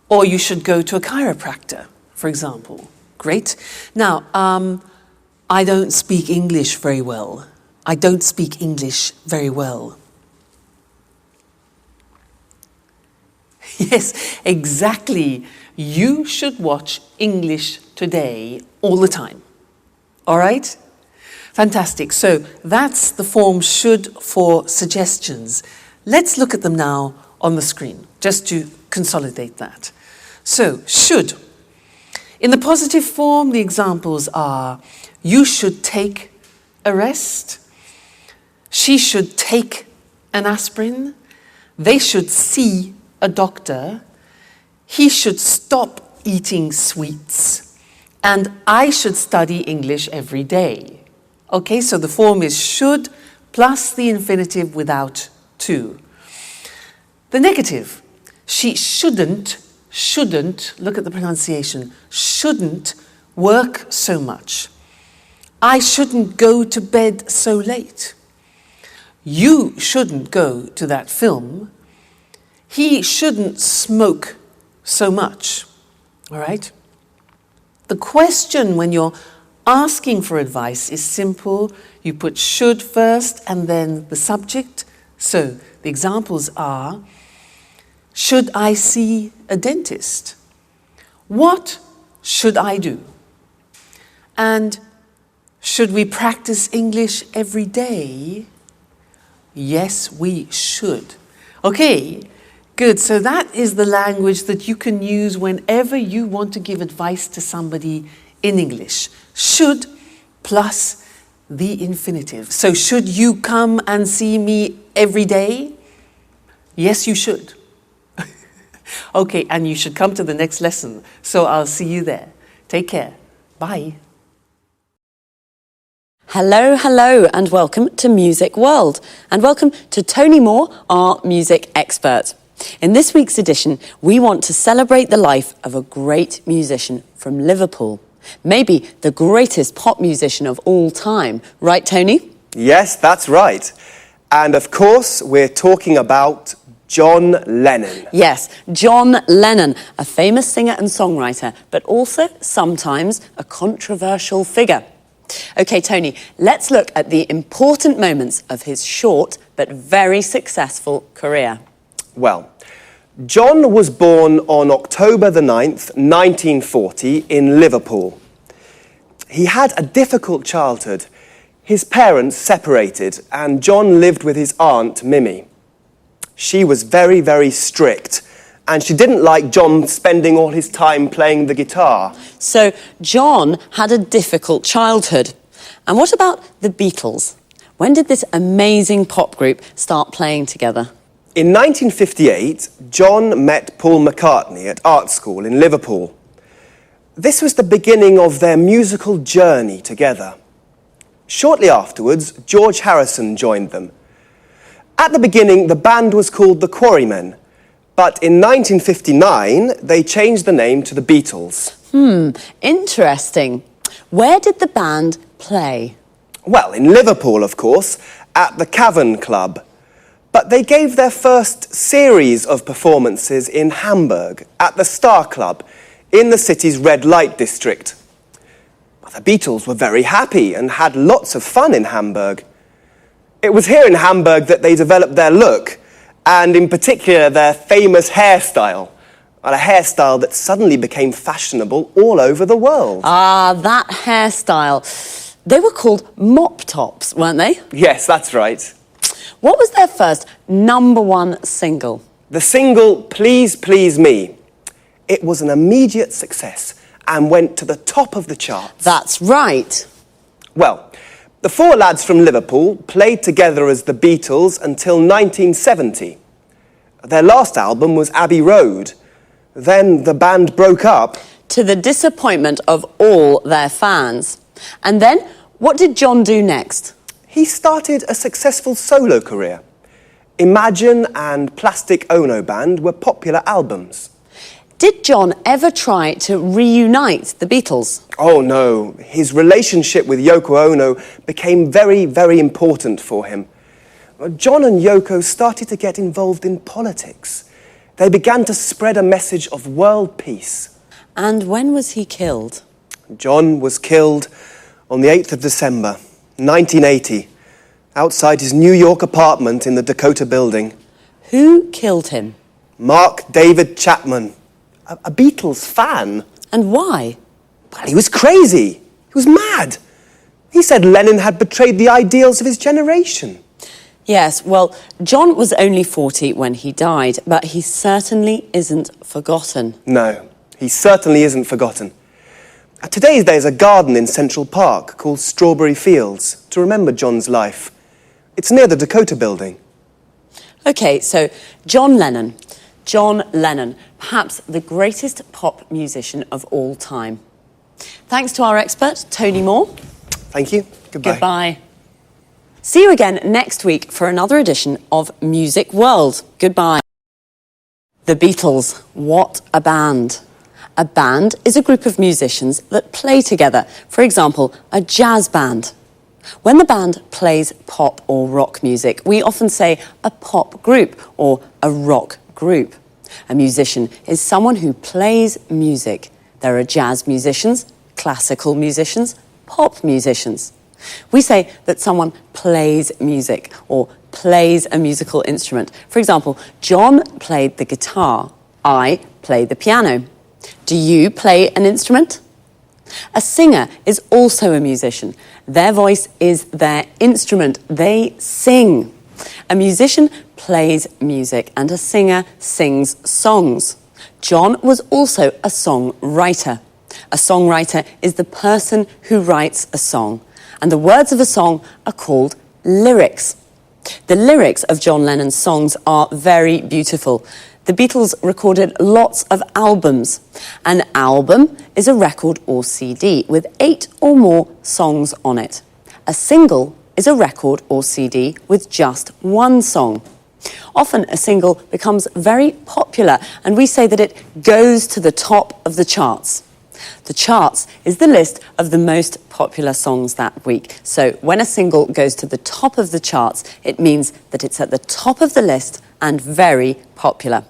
Speaker 1: or you should go to a chiropractor, for example. Great. Now, I don't speak English very well. I don't speak English very well. Yes, exactly. You should watch English Today all the time. All right? Fantastic. So that's the form should for suggestions. Let's look at them now on the screen, just to consolidate that. So, should. In the positive form, the examples are, you should take a rest. She should take an aspirin. They should see a doctor. He should stop eating sweets. And I should study English every day. Okay, so the form is should plus the infinitive without to. The negative, she shouldn't, look at the pronunciation, shouldn't work so much. I shouldn't go to bed so late. You shouldn't go to that film. He shouldn't smoke so much. All right? The question when you're asking for advice is simple. You put should first and then the subject. So the examples are, should I see a dentist? What should I do? And should we practice English every day? Yes, we should. Okay, good. So that is the language that you can use whenever you want to give advice to somebody in English. Should plus the infinitive. So should you come and see me every day? Yes, you should. Okay, and you should come to the next lesson. So I'll see you there. Take care. Bye.
Speaker 9: Hello, hello, and welcome to Music World. And welcome to Tony Moore, our music expert. In this week's edition, we want to celebrate the life of a great musician from Liverpool. Maybe the greatest pop musician of all time. Right, Tony?
Speaker 10: Yes, that's right. And of course, we're talking about John Lennon.
Speaker 9: Yes, John Lennon, a famous singer and songwriter, but also sometimes a controversial figure. Okay, Tony, let's look at the important moments of his short but very successful career.
Speaker 10: Well, John was born on October the 9th, 1940 in Liverpool. He had a difficult childhood. His parents separated and John lived with his aunt, Mimi. She was very, very strict, and she didn't like John spending all his time playing the guitar.
Speaker 9: So John had a difficult childhood. And what about the Beatles? When did this amazing pop group start playing together?
Speaker 10: In 1958, John met Paul McCartney at art school in Liverpool. This was the beginning of their musical journey together. Shortly afterwards, George Harrison joined them. At the beginning, the band was called the Quarrymen, but in 1959, they changed the name to the Beatles.
Speaker 9: Interesting. Where did the band play?
Speaker 10: Well, in Liverpool, of course, at the Cavern Club. But they gave their first series of performances in Hamburg, at the Star Club, in the city's red light district. The Beatles were very happy and had lots of fun in Hamburg. It was here in Hamburg that they developed their look, and in particular their famous hairstyle. A hairstyle that suddenly became fashionable all over the world.
Speaker 9: Ah, that hairstyle. They were called mop tops, weren't they?
Speaker 10: Yes, that's right.
Speaker 9: What was their first #1 single?
Speaker 10: The single Please Please Me. It was an immediate success and went to the top of the charts.
Speaker 9: That's right.
Speaker 10: Well, the four lads from Liverpool played together as the Beatles until 1970. Their last album was Abbey Road. Then the band broke up.
Speaker 9: To the disappointment of all their fans. And then, what did John do next?
Speaker 10: He started a successful solo career. Imagine and Plastic Ono Band were popular albums.
Speaker 9: Did John ever try to reunite the Beatles?
Speaker 10: Oh no, his relationship with Yoko Ono became very, very important for him. John and Yoko started to get involved in politics. They began to spread a message of world peace.
Speaker 9: And when was he killed?
Speaker 10: John was killed on the 8th of December, 1980, outside his New York apartment in the Dakota Building.
Speaker 9: Who killed him?
Speaker 10: Mark David Chapman, a Beatles fan.
Speaker 9: And why?
Speaker 10: Well, he was crazy. He was mad. He said Lennon had betrayed the ideals of his generation.
Speaker 9: Yes, well, John was only 40 when he died, but he certainly isn't forgotten.
Speaker 10: No, he certainly isn't forgotten. Today there's a garden in Central Park called Strawberry Fields to remember John's life. It's near the Dakota Building.
Speaker 9: OK, so John Lennon. John Lennon, perhaps the greatest pop musician of all time. Thanks to our expert, Tony Moore.
Speaker 10: Thank you. Goodbye.
Speaker 9: Goodbye. See you again next week for another edition of Music World. Goodbye. The Beatles. What a band. A band is a group of musicians that play together. For example, a jazz band. When the band plays pop or rock music, we often say a pop group or a rock group. A musician is someone who plays music. There are jazz musicians, classical musicians, pop musicians. We say that someone plays music or plays a musical instrument. For example, John played the guitar. I play the piano. Do you play an instrument? A singer is also a musician. Their voice is their instrument. They sing. A musician plays music and a singer sings songs. John was also a songwriter. A songwriter is the person who writes a song. And the words of a song are called lyrics. The lyrics of John Lennon's songs are very beautiful. The Beatles recorded lots of albums. An album is a record or CD with 8 or more songs on it. A single is a record or CD with just one song. Often a single becomes very popular and we say that it goes to the top of the charts. The charts is the list of the most popular songs that week. So when a single goes to the top of the charts, it means that it's at the top of the list and very popular.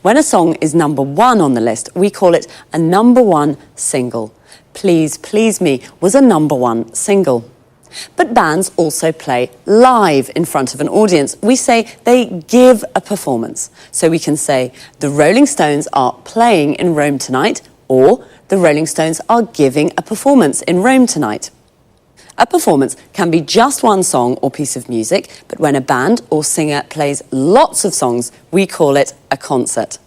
Speaker 9: When a song is #1 on the list, we call it a #1 single. Please Please Me was a #1 single. But bands also play live in front of an audience. We say they give a performance. So we can say, the Rolling Stones are playing in Rome tonight, or the Rolling Stones are giving a performance in Rome tonight. A performance can be just one song or piece of music, but when a band or singer plays lots of songs, we call it a concert.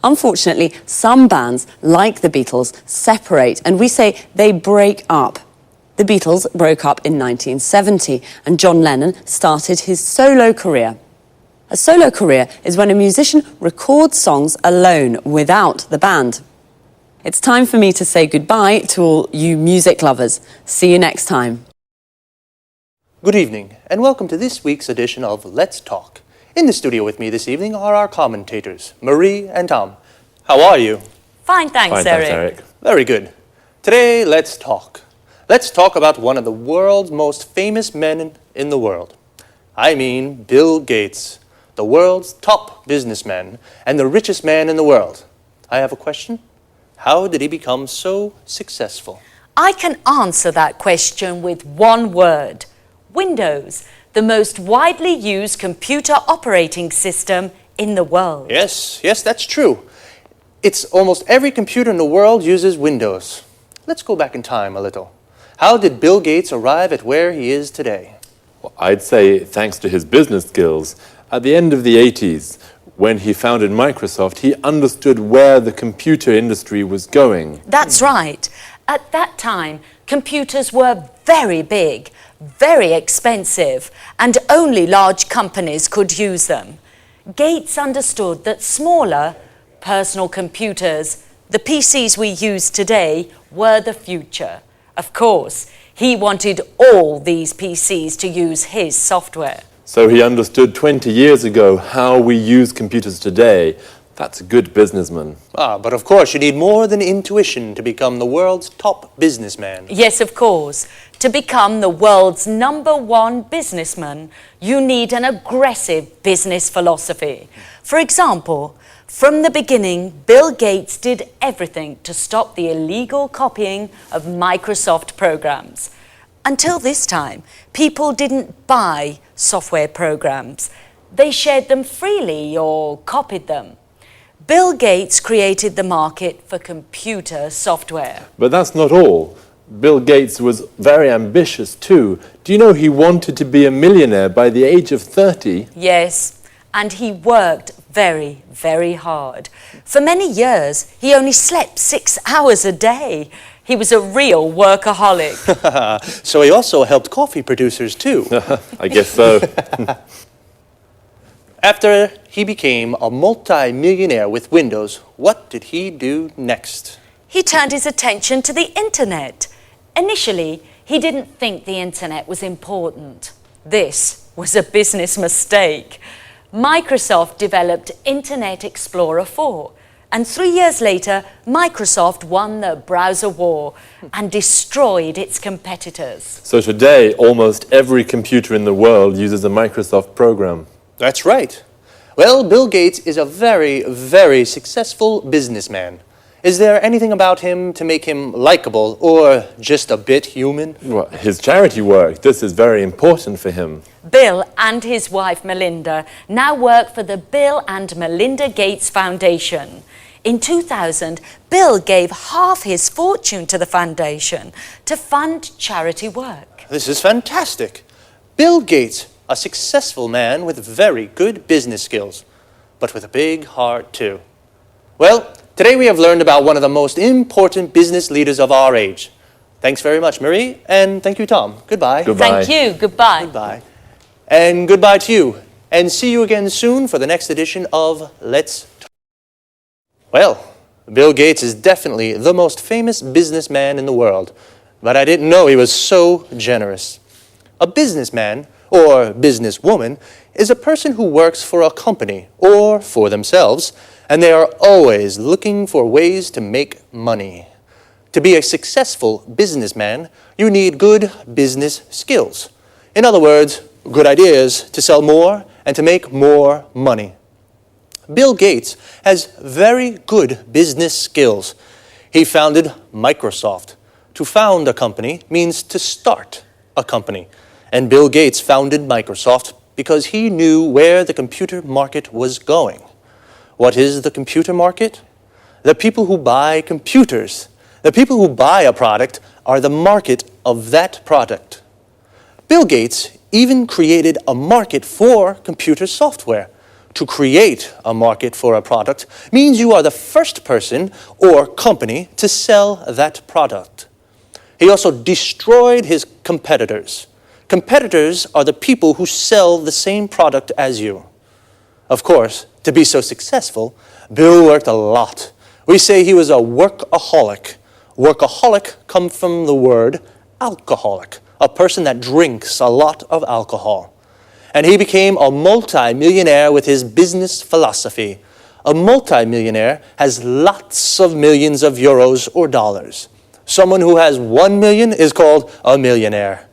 Speaker 9: Unfortunately, some bands, like the Beatles, separate, and we say they break up. The Beatles broke up in 1970, and John Lennon started his solo career. A solo career is when a musician records songs alone, without the band. It's time for me to say goodbye to all you music lovers. See you next time.
Speaker 11: Good evening, and welcome to this week's edition of Let's Talk. In the studio with me this evening are our commentators, Marie and Tom. How are you?
Speaker 9: Fine, thanks, Eric.
Speaker 11: Very good. Today, let's talk. Let's talk about one of the world's most famous men in the world. I mean Bill Gates, the world's top businessman and the richest man in the world. I have a question. How did he become so successful?
Speaker 12: I can answer that question with one word. Windows, the most widely used computer operating system in the world.
Speaker 11: Yes, that's true. It's almost every computer in the world uses Windows. Let's go back in time a little. How did Bill Gates arrive at where he is today?
Speaker 13: Well, I'd say thanks to his business skills. At the end of the 80s, when he founded Microsoft, he understood where the computer industry was going.
Speaker 12: That's right. At that time, computers were very big, very expensive, and only large companies could use them. Gates understood that smaller, personal computers, the PCs we use today, were the future. Of course, he wanted all these PCs to use his software.
Speaker 13: So he understood 20 years ago how we use computers today. That's a good businessman.
Speaker 11: But of course you need more than intuition to become the world's top businessman.
Speaker 12: Yes, of course. To become the world's #1 businessman, you need an aggressive business philosophy. For example, from the beginning, Bill Gates did everything to stop the illegal copying of Microsoft programs. Until this time, people didn't buy software programs. They shared them freely or copied them. Bill Gates created the market for computer software.
Speaker 13: But that's not all. Bill Gates was very ambitious too. Do you know he wanted to be a millionaire by the age of 30?
Speaker 12: Yes, and he worked very, very hard. For many years, he only slept 6 hours a day. He was a real workaholic.
Speaker 11: So he also helped coffee producers too.
Speaker 13: I guess so.
Speaker 11: After he became a multi-millionaire with Windows, what did he do next?
Speaker 12: He turned his attention to the internet. Initially, he didn't think the internet was important. This was a business mistake. Microsoft developed Internet Explorer 4. And 3 years later, Microsoft won the browser war and destroyed its competitors.
Speaker 13: So today, almost every computer in the world uses a Microsoft program.
Speaker 11: That's right. Well, Bill Gates is a very, very successful businessman. Is there anything about him to make him likable or just a bit human?
Speaker 13: Well, his charity work, this is very important for him.
Speaker 12: Bill and his wife Melinda now work for the Bill and Melinda Gates Foundation. In 2000, Bill gave half his fortune to the foundation to fund charity work.
Speaker 11: This is fantastic. Bill Gates, a successful man with very good business skills, but with a big heart too. Well, today we have learned about one of the most important business leaders of our age. Thanks very much, Marie, and thank you, Tom. Goodbye.
Speaker 13: Goodbye.
Speaker 12: Thank you. Goodbye.
Speaker 11: Goodbye. And goodbye to you. And see you again soon for the next edition of Let's Talk. Well, Bill Gates is definitely the most famous businessman in the world, but I didn't know he was so generous. A businessman, or businesswoman, is a person who works for a company or for themselves, and they are always looking for ways to make money. To be a successful businessman, you need good business skills. In other words, good ideas to sell more and to make more money. Bill Gates has very good business skills. He founded Microsoft. To found a company means to start a company. And Bill Gates founded Microsoft because he knew where the computer market was going. What is the computer market? The people who buy computers. The people who buy a product are the market of that product. Bill Gates even created a market for computer software. To create a market for a product means you are the first person or company to sell that product. He also destroyed his competitors. Competitors are the people who sell the same product as you. Of course, to be so successful, Bill worked a lot. We say he was a workaholic. Workaholic comes from the word alcoholic, a person that drinks a lot of alcohol. And he became a multi-millionaire with his business philosophy. A multi-millionaire has lots of millions of euros or dollars. Someone who has 1 million is called a millionaire.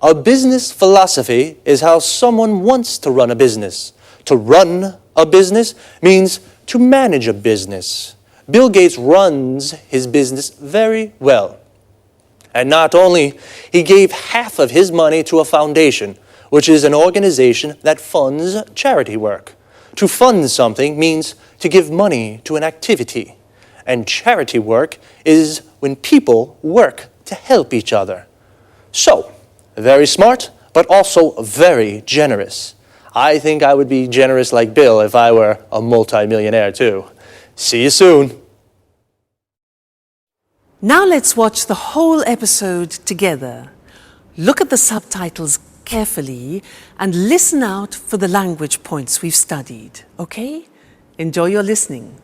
Speaker 11: A business philosophy is how someone wants to run a business. To run a business means to manage a business. Bill Gates runs his business very well. And not only, he gave half of his money to a foundation, which is an organization that funds charity work. To fund something means to give money to an activity. And charity work is when people work to help each other. So, very smart, but also very generous. I think I would be generous like Bill if I were a multi-millionaire too. See you soon.
Speaker 1: Now let's watch the whole episode together. Look at the subtitles carefully and listen out for the language points we've studied, okay? Enjoy your listening.